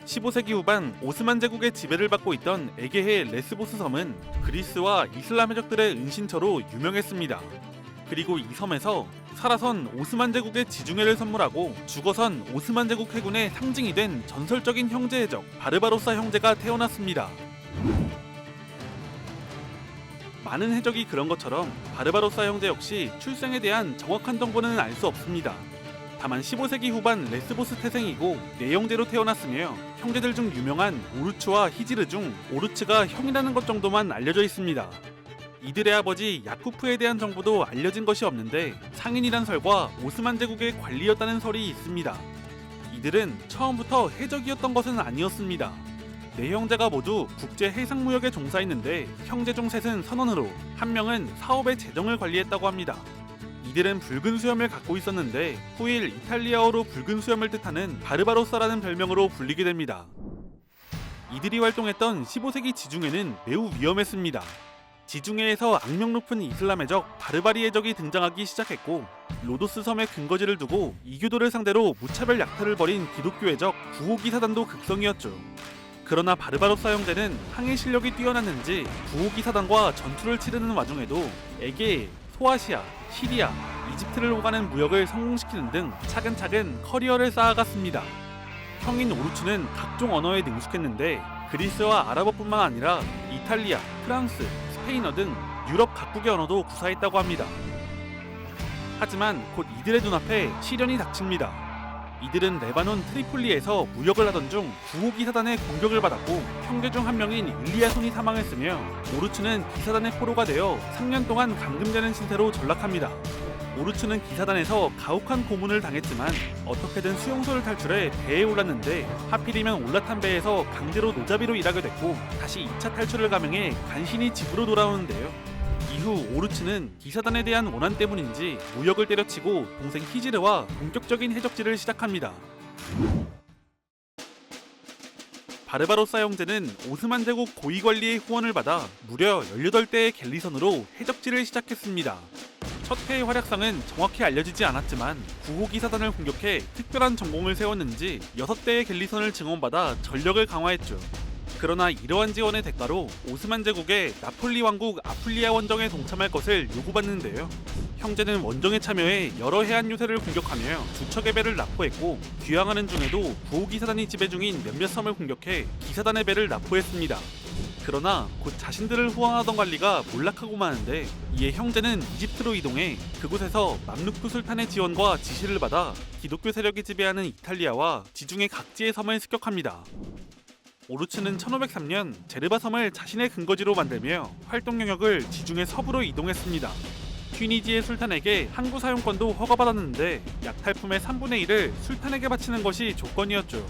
15세기 후반 오스만 제국의 지배를 받고 있던 에게해 레스보스 섬은 그리스와 이슬람 해적들의 은신처로 유명했습니다. 그리고 이 섬에서 살아선 오스만 제국의 지중해를 선물하고 죽어선 오스만 제국 해군의 상징이 된 전설적인 형제 해적 바르바로사 형제가 태어났습니다. 많은 해적이 그런 것처럼 바르바로사 형제 역시 출생에 대한 정확한 정보는 알 수 없습니다. 다만 15세기 후반 레스보스 태생이고 내형제로 태어났으며 형제들 중 유명한 오르츠와 히지르 중 오르츠가 형이라는 것 정도만 알려져 있습니다. 이들의 아버지 야쿠프에 대한 정보도 알려진 것이 없는데 상인이란 설과 오스만 제국의 관리였다는 설이 있습니다. 이들은 처음부터 해적이었던 것은 아니었습니다. 네 형제가 모두 국제 해상무역에 종사했는데 형제 중 셋은 선원으로 한 명은 사업의 재정을 관리했다고 합니다. 이들은 붉은 수염을 갖고 있었는데 후일 이탈리아어로 붉은 수염을 뜻하는 바르바로사라는 별명으로 불리게 됩니다. 이들이 활동했던 15세기 지중해는 매우 위험했습니다. 지중해에서 악명 높은 이슬람 해적 바르바리 해적이 등장하기 시작했고 로도스 섬에 근거지를 두고 이교도를 상대로 무차별 약탈을 벌인 기독교 해적 구호기 사단도 극성이었죠. 그러나 바르바로사 형제는 항해 실력이 뛰어났는지 구호기 사단과 전투를 치르는 와중에도 에게해, 소아시아, 시리아, 이집트를 오가는 무역을 성공시키는 등 차근차근 커리어를 쌓아갔습니다. 형인 오르츠는 각종 언어에 능숙했는데 그리스와 아랍어뿐만 아니라 이탈리아, 프랑스, 스페인어 등 유럽 각국의 언어도 구사했다고 합니다. 하지만 곧 이들의 눈앞에 시련이 닥칩니다. 이들은 레바논 트리폴리에서 무역을 하던 중 구호기 사단의 공격을 받았고 형제 중 한 명인 일리아손이 사망했으며 오르츠는 기사단의 포로가 되어 3년 동안 감금되는 신세로 전락합니다. 오르츠는 기사단에서 가혹한 고문을 당했지만 어떻게든 수용소를 탈출해 배에 올랐는데 하필이면 올라탄 배에서 강제로 노자비로 일하게 됐고 다시 2차 탈출을 감행해 간신히 집으로 돌아오는데요. 이후 오르츠는 기사단에 대한 원한 때문인지 무역을 때려치고 동생 히지르와 본격적인 해적질을 시작합니다. 바르바로사 형제는 오스만 제국 고위 관리의 후원을 받아 무려 18대의 갤리선으로 해적질을 시작했습니다. 첫 해의 활약상은 정확히 알려지지 않았지만 구호기 사단을 공격해 특별한 전공을 세웠는지 6대의 갤리선을 증원받아 전력을 강화했죠. 그러나 이러한 지원의 대가로 오스만 제국의 나폴리 왕국 아플리아 원정에 동참할 것을 요구받는데요. 형제는 원정에 참여해 여러 해안 요새를 공격하며 두 척의 배를 납포했고 귀향하는 중에도 구호기 사단이 지배 중인 몇몇 섬을 공격해 기사단의 배를 납포했습니다. 그러나 곧 자신들을 후원하던 관리가 몰락하고 마는데 이에 형제는 이집트로 이동해 그곳에서 맘루크 술탄의 지원과 지시를 받아 기독교 세력이 지배하는 이탈리아와 지중해 각지의 섬을 습격합니다. 오르츠는 1503년 제르바 섬을 자신의 근거지로 만들며 활동 영역을 지중해 서부로 이동했습니다. 튀니지의 술탄에게 항구 사용권도 허가받았는데 약탈품의 3분의 1을 술탄에게 바치는 것이 조건이었죠.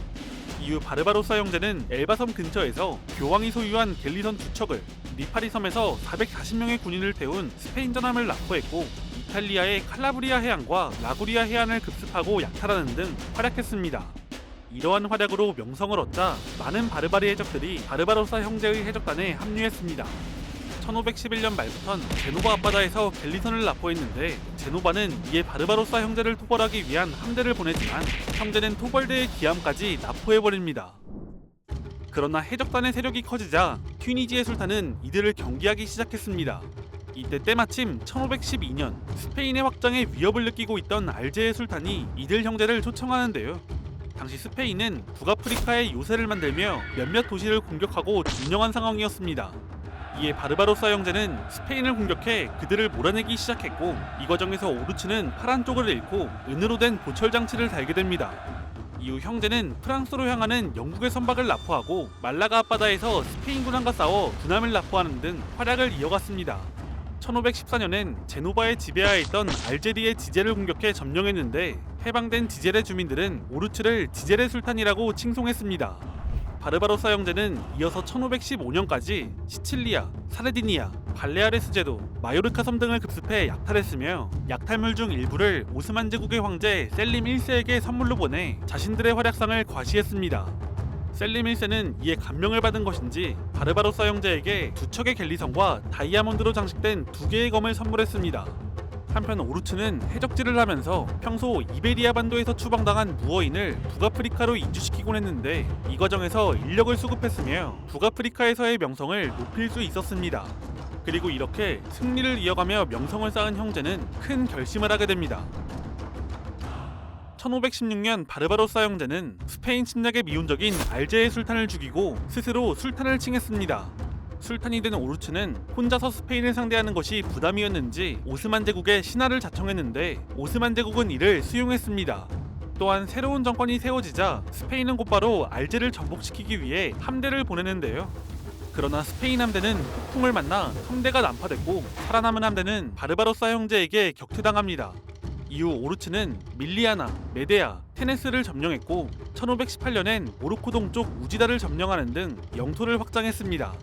이후 바르바로사 형제는 엘바섬 근처에서 교황이 소유한 갤리선 2척을 리파리 섬에서 440명의 군인을 태운 스페인 전함을 납포했고 이탈리아의 칼라브리아 해안과 라구리아 해안을 급습하고 약탈하는 등 활약했습니다. 이러한 활약으로 명성을 얻자 많은 바르바리 해적들이 바르바로사 형제의 해적단에 합류했습니다. 1511년 말부턴 제노바 앞바다에서 갤리선을 납포했는데 제노바는 이에 바르바로사 형제를 토벌하기 위한 함대를 보냈지만 형제는 토벌대의 기함까지 납포해버립니다. 그러나 해적단의 세력이 커지자 튀니지의 술탄은 이들을 경계하기 시작했습니다. 이때 때마침 1512년 스페인의 확장에 위협을 느끼고 있던 알제의 술탄이 이들 형제를 초청하는데요. 당시 스페인은 북아프리카에 요새를 만들며 몇몇 도시를 공격하고 점령한 상황이었습니다. 이에 바르바로사 형제는 스페인을 공격해 그들을 몰아내기 시작했고 이 과정에서 오르츠는 파란 쪽을 잃고 은으로 된 보철 장치를 달게 됩니다. 이후 형제는 프랑스로 향하는 영국의 선박을 납포하고 말라가 앞바다에서 스페인 군함과 싸워 군함을 납포하는 등 활약을 이어갔습니다. 1514년엔 제노바의 지배하에 있던 알제리의 지제를 공격해 점령했는데 해방된 지제레 주민들은 오르츠를 지제레 술탄이라고 칭송했습니다. 바르바로사 형제는 이어서 1515년까지 시칠리아, 사르디니아, 발레아레스 제도, 마요르카 섬 등을 급습해 약탈했으며 약탈물 중 일부를 오스만 제국의 황제 셀림 1세에게 선물로 보내 자신들의 활약상을 과시했습니다. 셀림 1세는 이에 감명을 받은 것인지 바르바로사 형제에게 2척의 갤리선과 다이아몬드로 장식된 2개의 검을 선물했습니다. 한편 오르츠는 해적질을 하면서 평소 이베리아 반도에서 추방당한 무어인을 북아프리카로 이주시키곤 했는데 이 과정에서 인력을 수급했으며 북아프리카에서의 명성을 높일 수 있었습니다. 그리고 이렇게 승리를 이어가며 명성을 쌓은 형제는 큰 결심을 하게 됩니다. 1516년 바르바로사 형제는 스페인 침략에 미온적인 알제의 술탄을 죽이고 스스로 술탄을 칭했습니다. 술탄이 된 오르츠는 혼자서 스페인을 상대하는 것이 부담이었는지 오스만 제국에 신하를 자청했는데 오스만 제국은 이를 수용했습니다. 또한 새로운 정권이 세워지자 스페인은 곧바로 알제를 정복시키기 위해 함대를 보내는데요. 그러나 스페인 함대는 폭풍을 만나 함대가 난파됐고 살아남은 함대는 바르바로사 형제에게 격퇴당합니다. 이후 오르츠는 밀리아나, 메데아, 테네스를 점령했고 1518년엔 모로코 동쪽 우지다를 점령하는 등 영토를 확장했습니다.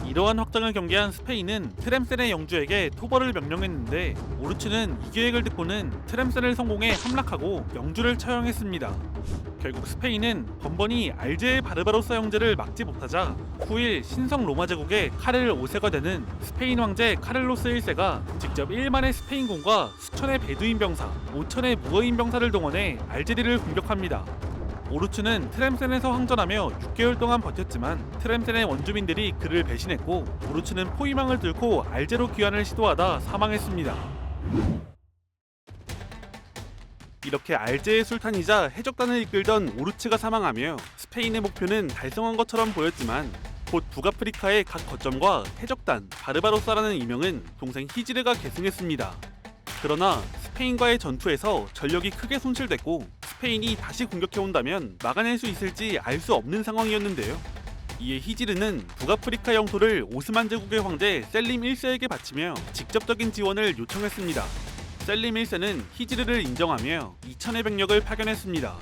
이러한 확장을 경계한 스페인은 트램센의 영주에게 토벌을 명령했는데 오르츠는 이 계획을 듣고는 트램센을 성공해 함락하고 영주를 처형했습니다. 결국 스페인은 번번이 알제의 바르바로사 형제를 막지 못하자 후일 신성 로마 제국의 카를 5세가 되는 스페인 황제 카를로스 1세가 직접 1만의 스페인군과 수천의 베두인 병사, 5천의 무어인 병사를 동원해 알제리를 공격합니다. 오르츠는 트램센에서 항전하며 6개월 동안 버텼지만 트램센의 원주민들이 그를 배신했고 오르츠는 포위망을 뚫고 알제로 귀환을 시도하다 사망했습니다. 이렇게 알제의 술탄이자 해적단을 이끌던 오르츠가 사망하며 스페인의 목표는 달성한 것처럼 보였지만 곧 북아프리카의 각 거점과 해적단 바르바로사라는 이명은 동생 히지르가 계승했습니다. 그러나 스페인과의 전투에서 전력이 크게 손실됐고 스페인이 다시 공격해온다면 막아낼 수 있을지 알 수 없는 상황이었는데요. 이에 히지르는 북아프리카 영토를 오스만 제국의 황제 셀림 1세에게 바치며 직접적인 지원을 요청했습니다. 셀림 1세는 히지르를 인정하며 2천의 병력을 파견했습니다.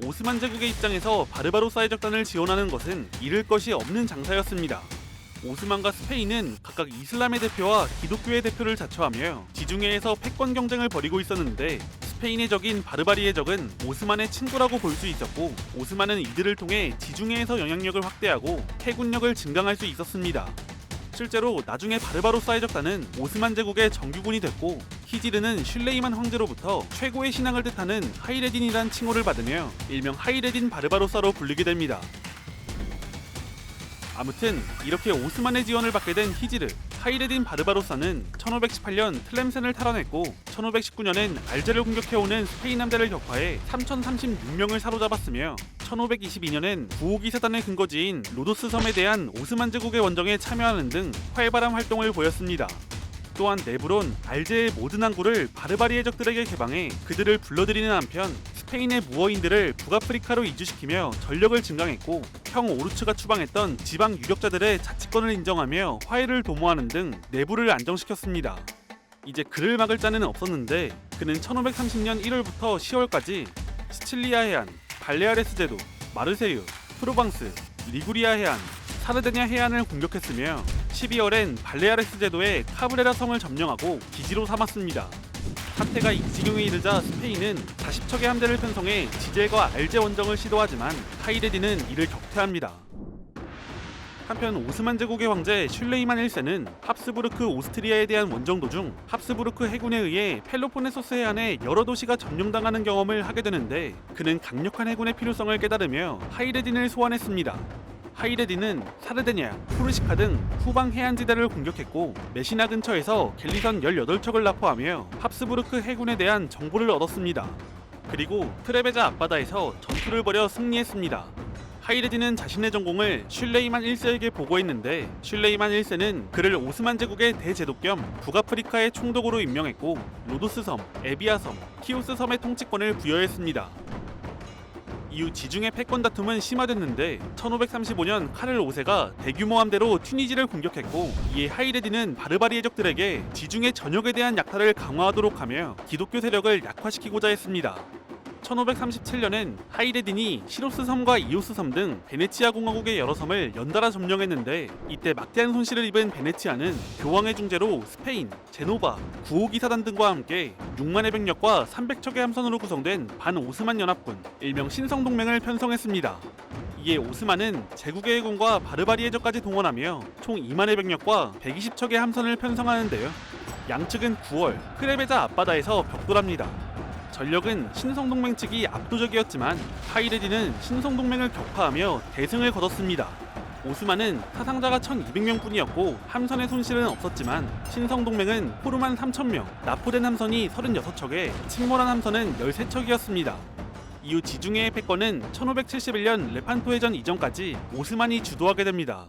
오스만 제국의 입장에서 바르바로사 해적단을 지원하는 것은 잃을 것이 없는 장사였습니다. 오스만과 스페인은 각각 이슬람의 대표와 기독교의 대표를 자처하며 지중해에서 패권 경쟁을 벌이고 있었는데 스페인의 적인 바르바리의 적은 오스만의 친구라고 볼 수 있었고 오스만은 이들을 통해 지중해에서 영향력을 확대하고 해군력을 증강할 수 있었습니다. 실제로 나중에 바르바로사 해적단은 오스만 제국의 정규군이 됐고 히지르는 슐레이만 황제로부터 최고의 신앙을 뜻하는 하이레딘이란 칭호를 받으며 일명 하이레딘 바르바로사로 불리게 됩니다. 아무튼 이렇게 오스만의 지원을 받게 된 히지르, 하이레딘 바르바로사는 1518년 틀렘센을 탈환했고 1519년엔 알제를 공격해오는 스페인 함대를 격파해 3036명을 사로잡았으며 1522년엔 부호기 사단의 근거지인 로도스 섬에 대한 오스만 제국의 원정에 참여하는 등 활발한 활동을 보였습니다. 또한 네브론, 알제의 모든 항구를 바르바리 해적들에게 개방해 그들을 불러들이는 한편 스페인의 무어인들을 북아프리카로 이주시키며 전력을 증강했고 형 오르츠가 추방했던 지방 유력자들의 자치권을 인정하며 화해를 도모하는 등 내부를 안정시켰습니다. 이제 그를 막을 자는 없었는데 그는 1530년 1월부터 10월까지 시칠리아 해안, 발레아레스 제도, 마르세유, 프로방스, 리구리아 해안, 사르데냐 해안을 공격했으며 12월엔 발레아레스 제도의 카브레라 성을 점령하고 기지로 삼았습니다. 사태가 이 지경에 이르자 스페인은 40척의 함대를 편성해 지젤과 알제 원정을 시도하지만 하이레딘은 이를 격퇴합니다. 한편 오스만 제국의 황제 슐레이만 1세는 합스부르크 오스트리아에 대한 원정 도중 합스부르크 해군에 의해 펠로폰네소스 해안의 여러 도시가 점령당하는 경험을 하게 되는데 그는 강력한 해군의 필요성을 깨달으며 하이레딘을 소환했습니다. 하이레딘은 사르데냐, 코르시카 등 후방 해안지대를 공격했고 메시나 근처에서 갤리선 18척을 납포하며 합스부르크 해군에 대한 정보를 얻었습니다. 그리고 트레베자 앞바다에서 전투를 벌여 승리했습니다. 하이레딘은 자신의 전공을 슐레이만 1세에게 보고했는데 슐레이만 1세는 그를 오스만 제국의 대제독 겸 북아프리카의 총독으로 임명했고 로도스 섬, 에비아 섬, 키오스 섬의 통치권을 부여했습니다. 이후 지중해 패권 다툼은 심화됐는데 1535년 카를 5세가 대규모 함대로 튀니지를 공격했고 이에 하이레딘은 바르바리 해적들에게 지중해 전역에 대한 약탈을 강화하도록 하며 기독교 세력을 약화시키고자 했습니다. 1537년엔 하이레딘이 시로스 섬과 이오스 섬 등 베네치아 공화국의 여러 섬을 연달아 점령했는데 이때 막대한 손실을 입은 베네치아는 교황의 중재로 스페인, 제노바, 구호기 사단 등과 함께 6만의 병력과 300척의 함선으로 구성된 반오스만 연합군, 일명 신성동맹을 편성했습니다. 이에 오스만은 제국의 해군과 바르바리 해적까지 동원하며 총 2만의 병력과 120척의 함선을 편성하는데요. 양측은 9월 크레베자 앞바다에서 벽돌합니다. 전력은 신성동맹 측이 압도적이었지만 하이레디는 신성동맹을 격파하며 대승을 거뒀습니다. 오스만은 사상자가 1200명 뿐이었고 함선의 손실은 없었지만 신성동맹은 포르만 3000명, 납포된 함선이 36척에 침몰한 함선은 13척이었습니다. 이후 지중해의 패권은 1571년 레판토 해전 이전까지 오스만이 주도하게 됩니다.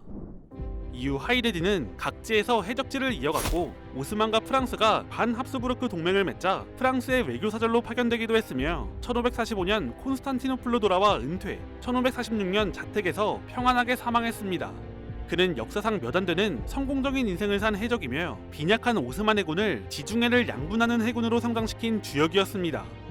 이후 하이레디는 각지에서 해적지를 이어갔고 오스만과 프랑스가 반합스부르크 동맹을 맺자 프랑스의 외교사절로 파견되기도 했으며 1545년 콘스탄티노플로 돌아와 은퇴, 1546년 자택에서 평안하게 사망했습니다. 그는 역사상 몇 안 되는 성공적인 인생을 산 해적이며 빈약한 오스만 해군을 지중해를 양분하는 해군으로 성장시킨 주역이었습니다.